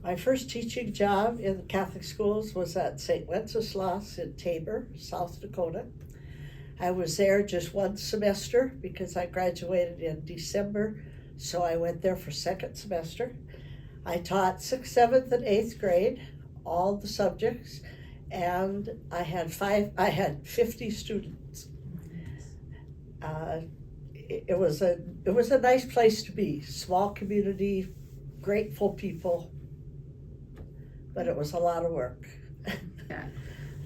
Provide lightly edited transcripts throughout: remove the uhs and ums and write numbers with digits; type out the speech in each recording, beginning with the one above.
My first teaching job in the Catholic schools was at St. Wenceslas in Tabor, South Dakota. I was there just one semester because I graduated in December, so I went there for second semester. I taught 6th, 7th, and 8th grade, all the subjects, and I had 50 students. It was a nice place to be, small community, grateful people, but it was a lot of work. Yeah.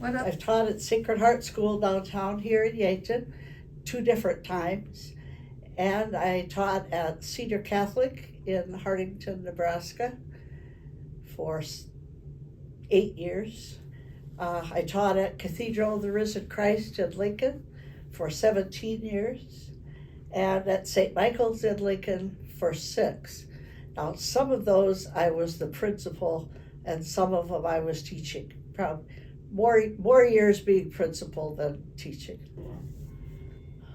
I've taught at Sacred Heart School downtown here in Yankton 2 different times, and I taught at Cedar Catholic in Hartington, Nebraska for 8 years. I taught at Cathedral of the Risen Christ in Lincoln for 17 years, and at St. Michael's in Lincoln for 6. Now, some of those I was the principal, and some of them I was teaching. Probably more years being principal than teaching.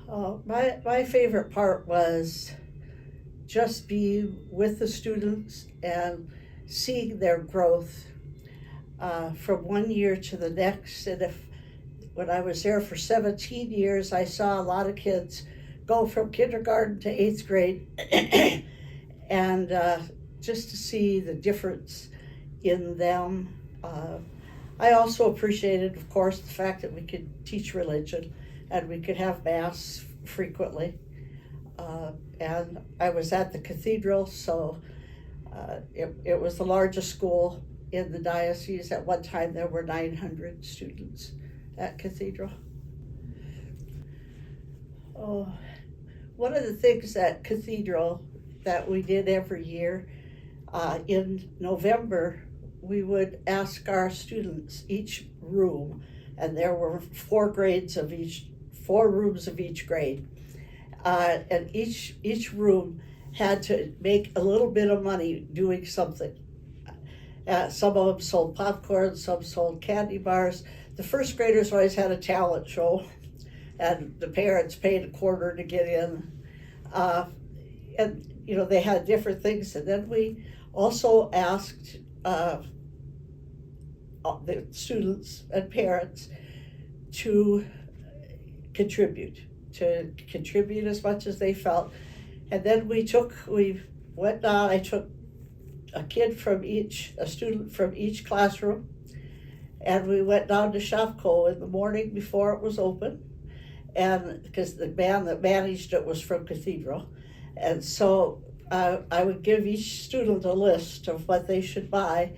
My favorite part was just being with the students and seeing their growth from one year to the next. And when I was there for 17 years, I saw a lot of kids go from kindergarten to 8th grade, and just to see the difference in them. I also appreciated, of course, the fact that we could teach religion and we could have Mass frequently. And I was at the cathedral, so it was the largest school in the diocese. At one time, there were 900 students at Cathedral. Oh, one of the things at Cathedral that we did every year, in November, we would ask our students each room, and there were 4 rooms of each grade, and each room had to make a little bit of money doing something. Some of them sold popcorn, some sold candy bars. The first graders always had a talent show, and the parents paid a quarter to get in. And they had different things, and then we also asked the students and parents to contribute as much as they felt. And then we went down. I took a student from each classroom, and we went down to Shopko in the morning before it was open, and because the man that managed it was from Cathedral. And so I would give each student a list of what they should buy,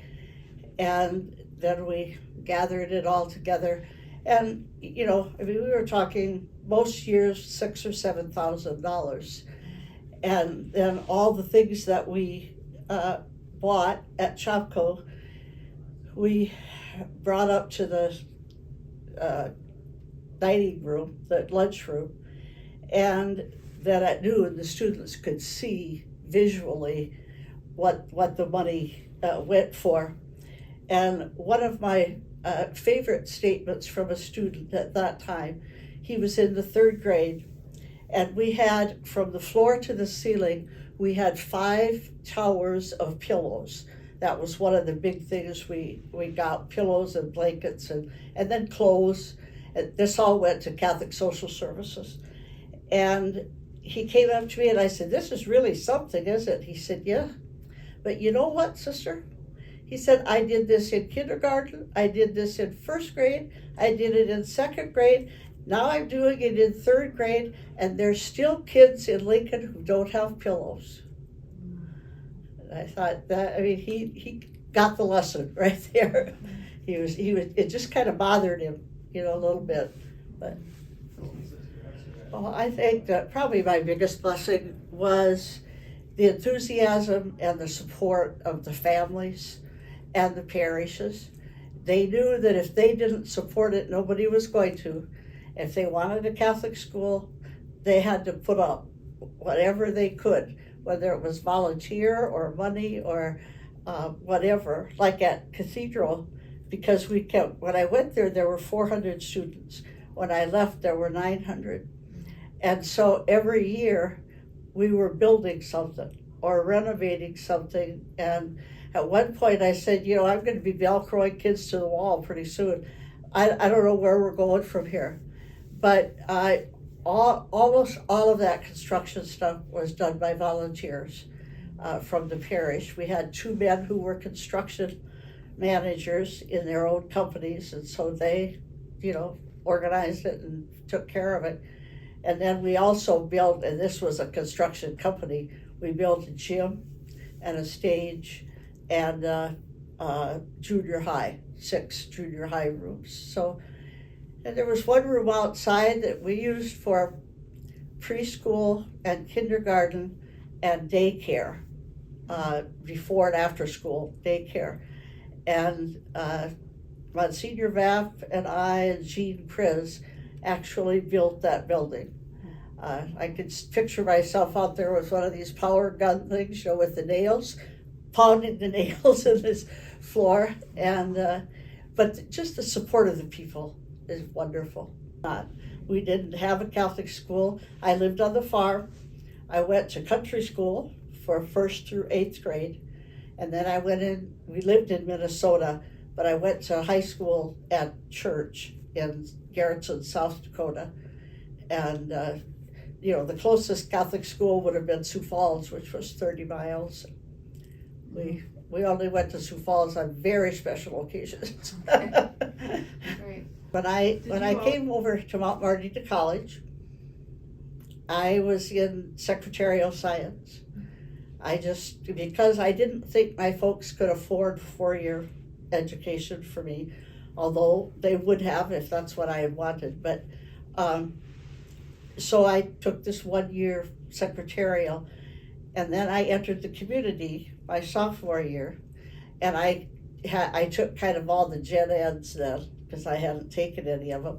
and then we gathered it all together. And we were talking most years $6,000 or $7,000, and then all the things that we bought at Shopko, we brought up to the dining room, the lunchroom, and then at noon the students could see visually what the money went for. And one of my favorite statements from a student at that time, he was in the 3rd grade, and we had, from the floor to the ceiling, we had 5 towers of pillows. That was one of the big things we got, pillows and blankets and then clothes. And this all went to Catholic Social Services. And he came up to me and I said, "This is really something, isn't it?" He said, "Yeah, but you know what, sister?" He said, "I did this in kindergarten, I did this in 1st grade, I did it in 2nd grade, now I'm doing it in 3rd grade, and there's still kids in Lincoln who don't have pillows." And I thought he got the lesson right there. It just kind of bothered him, a little bit. But I think that probably my biggest blessing was the enthusiasm and the support of the families and the parishes. They knew that if they didn't support it, nobody was going to. If they wanted a Catholic school, they had to put up whatever they could, whether it was volunteer or money or whatever. Like at Cathedral, because when I went there were 400 students. When I left, there were 900. And so every year we were building something or renovating something, and At one point I said, I'm going to be Velcroing kids to the wall pretty soon. I don't know where we're going from here. But almost all of that construction stuff was done by volunteers from the parish. We had two men who were construction managers in their own companies, and so they, organized it and took care of it. And then we also built, and this was a construction company, we built a gym and a stage and junior high, 6 junior high rooms. So, and there was one room outside that we used for preschool and kindergarten and daycare, before and after school daycare. And Monsignor Vapp and I and Jean Priz actually built that building. I could picture myself out there with one of these power gun things, with the nails, pounding the nails in this floor. And but just the support of the people is wonderful. We didn't have a Catholic school. I lived on the farm. I went to country school for 1st through 8th grade. And then we lived in Minnesota, but I went to high school at church in Garrettson, South Dakota. And, the closest Catholic school would have been Sioux Falls, which was 30 miles. We only went to Sioux Falls on very special occasions. Right. When I came over to Mount Marty to college, I was in secretarial science. Because I didn't think my folks could afford 4-year education for me, although they would have if that's what I had wanted. But so I took this 1-year secretarial, and then I entered the community my sophomore year, and I took kind of all the gen eds then because I hadn't taken any of them.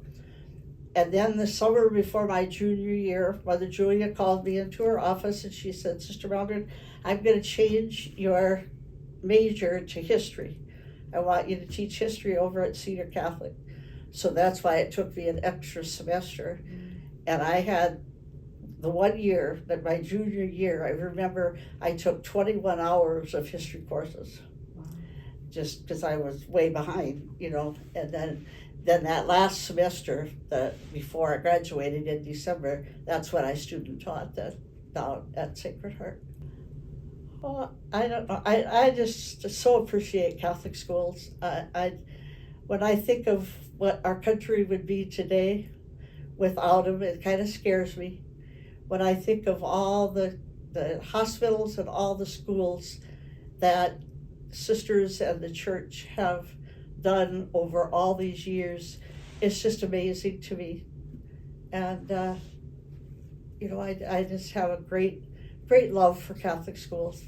And then the summer before my junior year, Mother Julia called me into her office and she said, Sister Mildred, I'm going to change your major to history. I want you to teach history over at Cedar Catholic. So that's why it took me an extra semester. And I had the 1 year, that my junior year, I remember I took 21 hours of history courses. Wow. Just because I was way behind, and then that last semester, before I graduated in December, that's when I student taught down at Sacred Heart. Oh, I don't know. I just so appreciate Catholic schools. When I think of what our country would be today without them, it kind of scares me. When I think of all the hospitals and all the schools that sisters and the church have done over all these years, it's just amazing to me. And I just have a great love for Catholic schools.